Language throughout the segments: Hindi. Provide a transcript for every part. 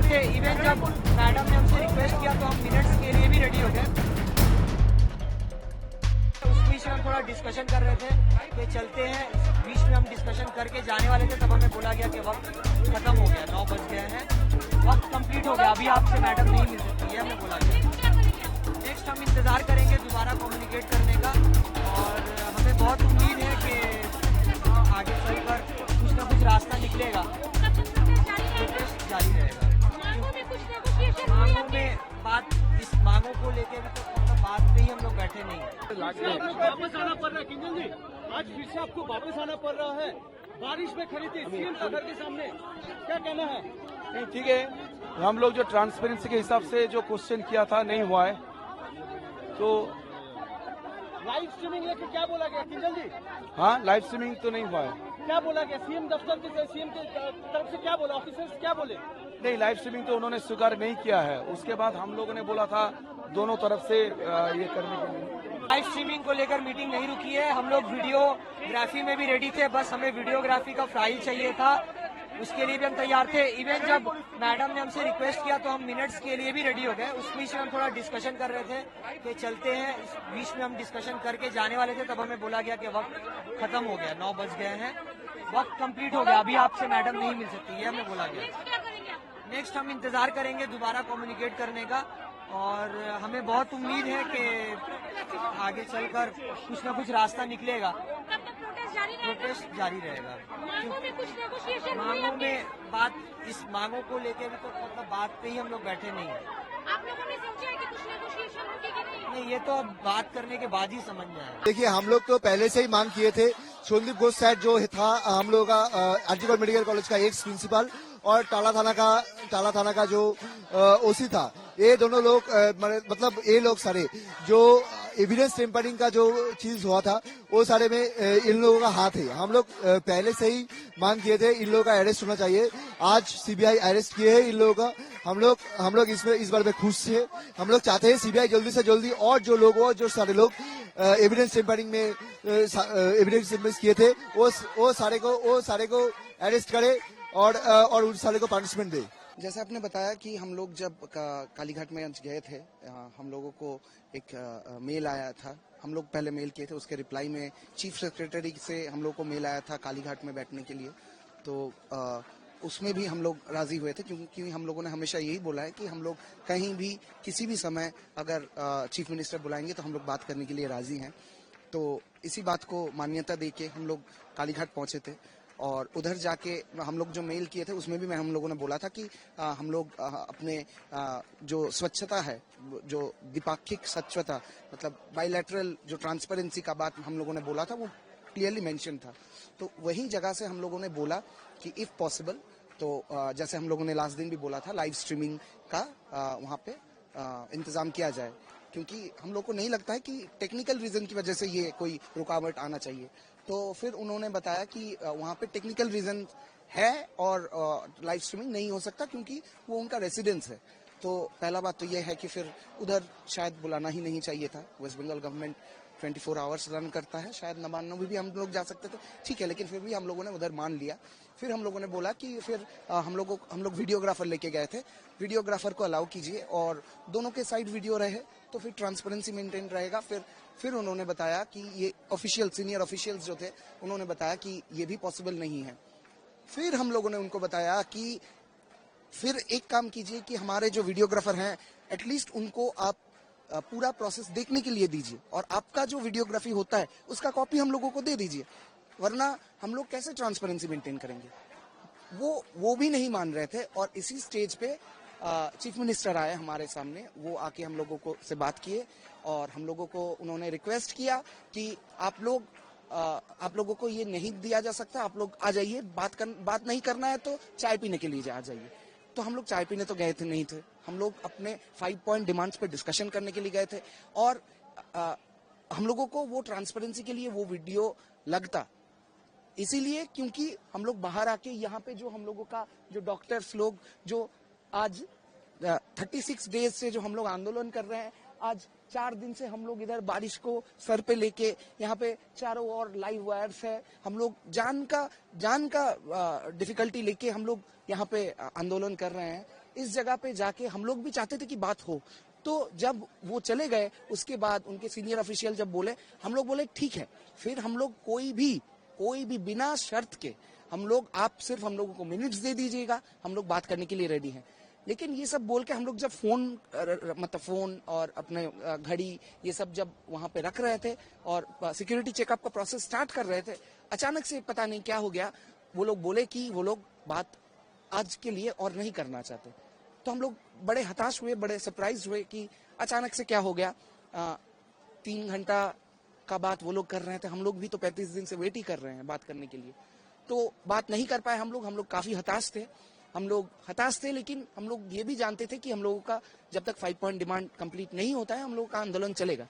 थे। इवन जब मैडम ने हमसे रिक्वेस्ट किया तो हम मिनट्स के लिए भी रेडी हो गए। उस बीच में हम थोड़ा डिस्कशन कर रहे थे कि चलते हैं। बीच में हम डिस्कशन करके जाने वाले थे, तब हमें बोला गया कि वक्त खत्म हो गया, 9 बज गए हैं, वक्त कंप्लीट हो गया, अभी आपसे मैडम नहीं मिल सकती है, हमें बोला गया। नेक्स्ट हम इंतज़ार करेंगे दोबारा कम्युनिकेट करने का, और हमें बहुत उम्मीद है कि आगे चलकर कुछ ना कुछ रास्ता निकलेगा, प्रोटेस्ट जारी रहेगा। मांगों में बात, इस मांगों को लेकर भी तो मतलब बात पे ही हम लोग बैठे नहीं। वापस आना पड़ रहा है किंजल जी, आज फिर से आपको वापस आना पड़ रहा है। बारिश में खड़ी थी सीएम का घर के सामने, क्या कहना है? नहीं ठीक है, हम लोग जो ट्रांसपेरेंसी के हिसाब से जो क्वेश्चन किया था नहीं हुआ है, तो लाइव स्ट्रीमिंग लेके क्या बोला गया किंजल जी? हाँ, लाइव स्ट्रीमिंग तो नहीं हुआ है। क्या बोला गया सीएम दफ्तर के, सीएम की तरफ से क्या बोला, ऑफिसर्स क्या बोले? नहीं, लाइव स्ट्रीमिंग तो उन्होंने स्वीकार नहीं किया है। उसके बाद हम लोगों ने बोला था दोनों तरफ से ये करने के लिए। लाइव स्ट्रीमिंग को लेकर मीटिंग नहीं रुकी है, हम लोग वीडियोग्राफी में भी रेडी थे, बस हमें वीडियोग्राफी का फाइल चाहिए था, उसके लिए भी हम तैयार थे। इवन जब मैडम ने हमसे रिक्वेस्ट किया तो हम मिनट्स के लिए भी रेडी हो गए। उस बीच में हम थोड़ा डिस्कशन कर रहे थे कि चलते हैं। इस बीच में हम डिस्कशन करके जाने वाले थे, तब हमें बोला गया कि वक्त खत्म हो गया, 9 बज गए हैं, वक्त कंप्लीट हो गया, अभी आपसे मैडम नहीं मिल सकती है, हमें बोला गया। नेक्स्ट हम इंतजार करेंगे दोबारा कम्युनिकेट करने का, और हमें बहुत उम्मीद है कि आगे चलकर कुछ ना कुछ रास्ता निकलेगा, प्रोटेस्ट जारी रहेगा। मांगों में बात, इस मांगों को लेकर भी तो मतलब बात पे ही हम लोग बैठे नहीं हैं। आप लोगों ने सोचा है कि कुछ नेगोशिएशन होगी कि नहीं? नहीं, ये तो अब बात करने के बाद ही समझ में आया। देखिए, हम लोग तो पहले से ही मांग किए थे। सोनदीप घोष साहब जो था हम लोग का आरजीकर मेडिकल कॉलेज का एक्स प्रिंसिपल, और टाला थाना का जो ओसी था, ये दोनों लोग मतलब ये लोग सारे जो एविडेंस टेम्परिंग का जो चीज हुआ था वो सारे में इन लोगों का हाथ है। हम लोग पहले से ही मांग किए थे इन लोगों का अरेस्ट होना चाहिए। आज सीबीआई अरेस्ट किए हैं इन लोगों का। हम लोग इसमें इस बार में खुश है। हम लोग चाहते हैं सीबीआई जल्दी से जल्दी और जो सारे लोग एविडेंस टेम्परिंग में एविडेंस किए थे वो सारे को अरेस्ट करे और उन सारे को पनिशमेंट दे। जैसे आपने बताया कि हम लोग जब कालीघाट में गए थे, हम लोगों को एक मेल आया था। हम लोग पहले मेल किए थे, उसके रिप्लाई में चीफ सेक्रेटरी से हम लोग को मेल आया था कालीघाट में बैठने के लिए। तो उसमें भी हम लोग राजी हुए थे, क्योंकि हम लोगों ने हमेशा यही बोला है कि हम लोग कहीं भी किसी भी समय अगर चीफ मिनिस्टर बुलाएंगे तो हम लोग बात करने के लिए राजी हैं। तो इसी बात को मान्यता देके हम लोग कालीघाट पहुंचे थे, और उधर जाके हम लोग जो मेल किए थे उसमें भी हम लोगों ने बोला था कि हम लोग अपने जो स्वच्छता है, जो द्विपाक्षिक स्वच्छता, मतलब बायलैटरल जो ट्रांसपेरेंसी का बात हम लोगों ने बोला था, वो क्लियरली मेंशन था। तो वही जगह से हम लोगों ने बोला कि इफ पॉसिबल तो जैसे हम लोगों ने लास्ट दिन भी बोला था, लाइव स्ट्रीमिंग का वहाँ पे इंतजाम किया जाए, क्योंकि हम लोग को नहीं लगता है कि टेक्निकल रीजन की वजह से ये कोई रुकावट आना चाहिए। तो फिर उन्होंने बताया कि वहाँ पे टेक्निकल रीजन है और लाइव स्ट्रीमिंग नहीं हो सकता क्योंकि वो उनका रेसिडेंस है। तो पहला बात तो ये है कि फिर उधर शायद बुलाना ही नहीं चाहिए था। West Bengal government 24 hours run करता है, शायद न मानने भी हम लोग जा सकते थे, ठीक है, लेकिन फिर भी हम लोगों ने उधर मान लिया। फिर हम लोगों ने बोला कि फिर हम लोग वीडियोग्राफर लेके गए थे, वीडियोग्राफर को अलाउ कीजिए और दोनों के साइड वीडियो रहे तो फिर ट्रांसपेरेंसी मेंटेन रहेगा। फिर उन्होंने बताया कि ये सीनियर ऑफिशियल्स जो थे उन्होंने बताया कि ये भी पॉसिबल नहीं है। फिर हम लोगों ने उनको बताया कि फिर एक काम कीजिए कि हमारे जो वीडियोग्राफर हैं एटलीस्ट उनको आप पूरा प्रोसेस देखने के लिए दीजिए, और आपका जो वीडियोग्राफी होता है उसका कॉपी हम लोगों को दे दीजिए, वरना हम लोग कैसे ट्रांसपेरेंसी मेंटेन करेंगे। वो भी नहीं मान रहे थे, और इसी स्टेज पे चीफ मिनिस्टर आए हमारे सामने। वो आके हम लोगों को से बात किए और हम लोगों को उन्होंने रिक्वेस्ट किया कि आप लोगों को ये नहीं दिया जा सकता, आप लोग आ जाइए, बात नहीं करना है तो चाय पीने के लिए आ जाइए। तो हम लोग चाय पीने तो गए थे नहीं थे, हम लोग अपने 5 पॉइंट डिमांड्स पे डिस्कशन करने के लिए गए थे, और हम लोगों को वो ट्रांसपेरेंसी के लिए वो वीडियो लगता इसीलिए क्योंकि हम लोग बाहर आके यहाँ पे जो हम लोगों का जो डॉक्टर्स लोग जो आज 36 डेज से जो हम लोग आंदोलन कर रहे हैं, आज 4 दिन से हम लोग इधर बारिश को सर पे लेके यहाँ पे चारों ओर लाइव वायर्स है, हम लोग जान का डिफिकल्टी लेके हम लोग यहाँ पे आंदोलन कर रहे हैं। इस जगह पे जाके हम लोग भी चाहते थे कि बात हो। तो जब वो चले गए उसके बाद उनके सीनियर ऑफिशियल जब बोले, हम लोग बोले ठीक है। फिर हम लोग कोई भी बिना शर्त के हम लोग, आप सिर्फ हम लोगों को मिनट्स दे दीजिएगा, हम लोग बात करने के लिए रेडी हैं। लेकिन ये सब बोल के हम लोग जब फोन और अपने घड़ी ये सब जब वहां पे रख रहे थे और सिक्योरिटी चेकअप का प्रोसेस स्टार्ट कर रहे थे, अचानक से पता नहीं क्या हो गया, वो लोग बोले कि वो लोग बात आज के लिए और नहीं करना चाहते। तो हम लोग बड़े हताश हुए, बड़े सरप्राइज हुए कि अचानक से क्या हो गया। 3 घंटा का बात वो लोग कर रहे थे, हम लोग भी तो 35 दिन से वेट ही कर रहे हैं बात करने के लिए। तो बात नहीं कर पाए हम लोग काफी हताश थे। लेकिन हम लोग ये भी जानते थे कि हम लोगों का जब तक 5 पॉइंट डिमांड कंप्लीट नहीं होता है, हम लोगों का आंदोलन चलेगा।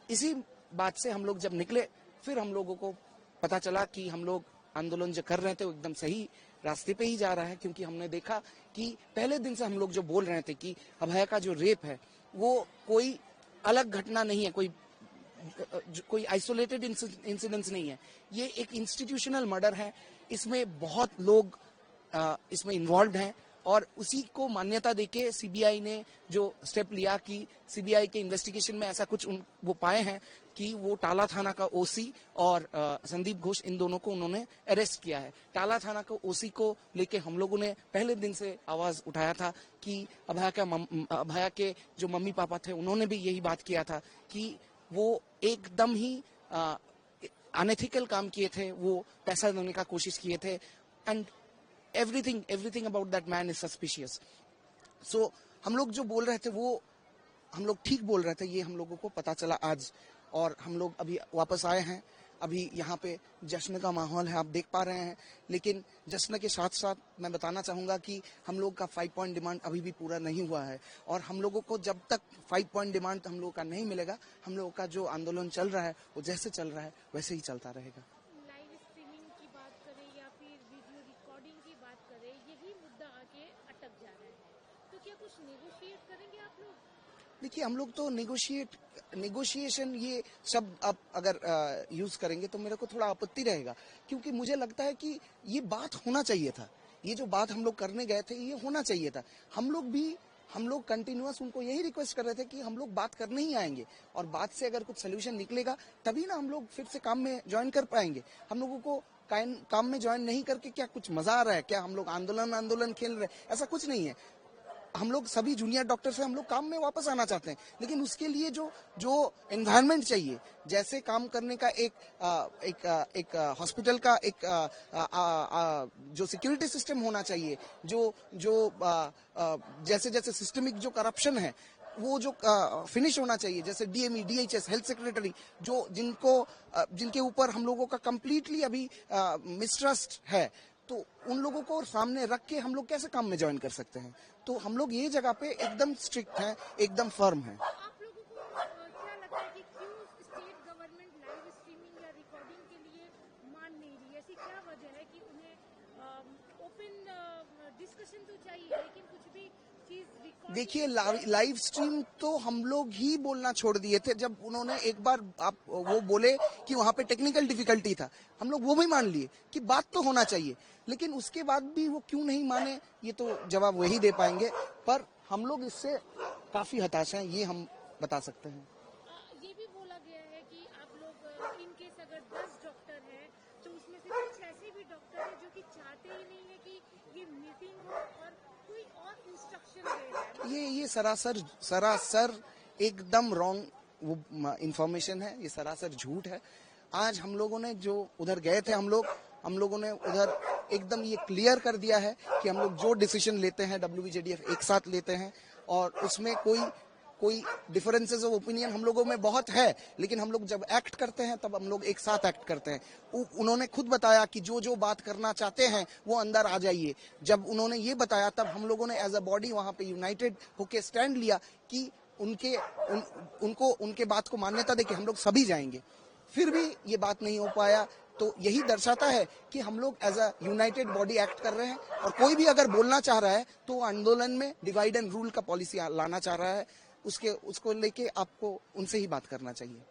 इसी बात से हम लोग जब निकले, फिर हम लोगों को पता चला कि हम लोग आंदोलन जो कर रहे थे वो एकदम सही रास्ते पे ही जा रहा है। क्योंकि हमने देखा कि पहले दिन से हम लोग जो बोल रहे थे कि अभया का जो रेप है वो कोई अलग घटना नहीं है, कोई आइसोलेटेड इंसिडेंट्स नहीं है, ये एक इंस्टीट्यूशनल मर्डर है। इसमें बहुत लोग इसमें इन्वॉल्व हैं और उसी को मान्यता देके सीबीआई ने जो स्टेप लिया कि सीबीआई के इन्वेस्टिगेशन में ऐसा कुछ वो पाए हैं कि वो टाला थाना का ओसी और संदीप घोष, इन दोनों को उन्होंने अरेस्ट किया है। टाला थाना का ओसी को लेके हम लोगों ने पहले दिन से आवाज उठाया था कि अभया के जो मम्मी पापा थे उन्होंने भी यही बात किया था कि वो एकदम ही अनएथिकल काम किए थे, वो पैसा देने का कोशिश किए थे and everything about that man is suspicious. So हम लोग जो बोल रहे थे वो हम लोग ठीक बोल रहे थे, ये हम लोगों को पता चला आज। और हम लोग अभी वापस आए हैं। अभी यहाँ पे जश्न का माहौल है, आप देख पा रहे हैं। लेकिन जश्न के साथ साथ मैं बताना चाहूंगा कि हम लोग का 5 पॉइंट डिमांड अभी भी पूरा नहीं हुआ है और हम लोगों को जब तक 5 पॉइंट डिमांड हम लोगों का नहीं मिलेगा, हम लोगों का जो आंदोलन चल रहा है वो जैसे चल रहा है वैसे ही चलता रहेगा। लाइव स्ट्रीमिंग की बात करें या फिर वीडियो रिकॉर्डिंग की बात करें, यही मुद्दा आके अटक जा रहा है। तो क्या कुछ नेगोशिएट करेंगे आप लोग? देखिए, हम लोग तो नेगोशिएशन ये शब्द आप अगर यूज करेंगे तो मेरे को थोड़ा आपत्ति रहेगा। क्योंकि मुझे लगता है कि ये बात होना चाहिए था, ये जो बात हम लोग करने गए थे ये होना चाहिए था। हम लोग कंटिन्यूअस उनको यही रिक्वेस्ट कर रहे थे कि हम लोग बात करने ही आएंगे और बात से अगर कुछ सोल्यूशन निकलेगा तभी ना हम लोग फिर से काम में ज्वाइन कर पाएंगे। हम लोगों को काम में ज्वाइन नहीं करके क्या कुछ मजा आ रहा है क्या? हम लोग आंदोलन खेल रहे हैं, ऐसा कुछ नहीं है। हम लोग सभी जूनियर डॉक्टर से हम लोग काम में वापस आना चाहते हैं, लेकिन उसके लिए जो एनवायरनमेंट चाहिए, जैसे काम करने का एक हॉस्पिटल का एक जो सिक्योरिटी सिस्टम होना चाहिए, जो जैसे सिस्टमिक जो करप्शन है वो जो फिनिश होना चाहिए, जैसे डीएमई, डीएचएस, हेल्थ सेक्रेटरी, जिनके ऊपर हम लोगों का कंप्लीटली अभी मिसट्रस्ट है, तो उन लोगों को सामने रख के हम लोग कैसे काम में ज्वाइन कर सकते हैं? तो हम लोग ये जगह पे एकदम स्ट्रिक्ट हैं, एकदम फर्म हैं। आप लोगों को क्या लगता है कि क्यों स्टेट गवर्नमेंट लाइव स्ट्रीमिंग या रिकॉर्डिंग के लिए मान नहीं रही? ऐसी क्या वजह है कि उन्हें ओपन डिस्कशन तो चाहिए लेकिन कुछ भी चीज? देखिए, लाइव स्ट्रीम तो हम लोग ही बोलना छोड़ दिए थे जब उन्होंने एक बार वो बोले कि वहां पे टेक्निकल डिफिकल्टी था। हम लोग वो भी मान लिए कि बात तो होना चाहिए, लेकिन उसके बाद भी वो क्यों नहीं माने ये तो जवाब वही दे पाएंगे। पर हम लोग इससे काफी हताश हैं, ये हम बता सकते हैं। ये भी बोला गया है कि आप लोग इन केस अगर 10 डॉक्टर हैं तो उसमें से कुछ ऐसे भी डॉक्टर हैं जो कि चाहते ही नहीं है कि ये मीटिंग हो और कोई और इंस्ट्रक्शन दे रहा है। ये सरासर एकदम रॉन्ग वो इंफॉर्मेशन है, ये सरासर झूठ है। आज हम लोगों ने जो उधर गए थे, हम लोगों ने उधर एकदम ये क्लियर कर दिया है कि हम लोग जो डिसीजन लेते हैं WBJDF एक साथ लेते हैं और उसमें कोई डिफरेंसेस ऑफ ओपिनियन हम लोगों में बहुत है, लेकिन हम लोग जब एक्ट करते हैं तब हम लोग एक साथ एक्ट करते हैं। उन्होंने खुद बताया कि जो बात करना चाहते हैं वो अंदर आ जाइए। जब उन्होंने ये बताया तब हम लोगों ने एज अ बॉडी वहां पे यूनाइटेड होके स्टैंड लिया कि उनके बात को मान्यता देके हम लोग सभी जाएंगे। फिर भी ये बात नहीं हो पाया, तो यही दर्शाता है कि हम लोग as a united body act कर रहे हैं और कोई भी अगर बोलना चाह रहा है तो आंदोलन में डिवाइड एंड रूल का पॉलिसी लाना चाह रहा है, उसको लेके आपको उनसे ही बात करना चाहिए।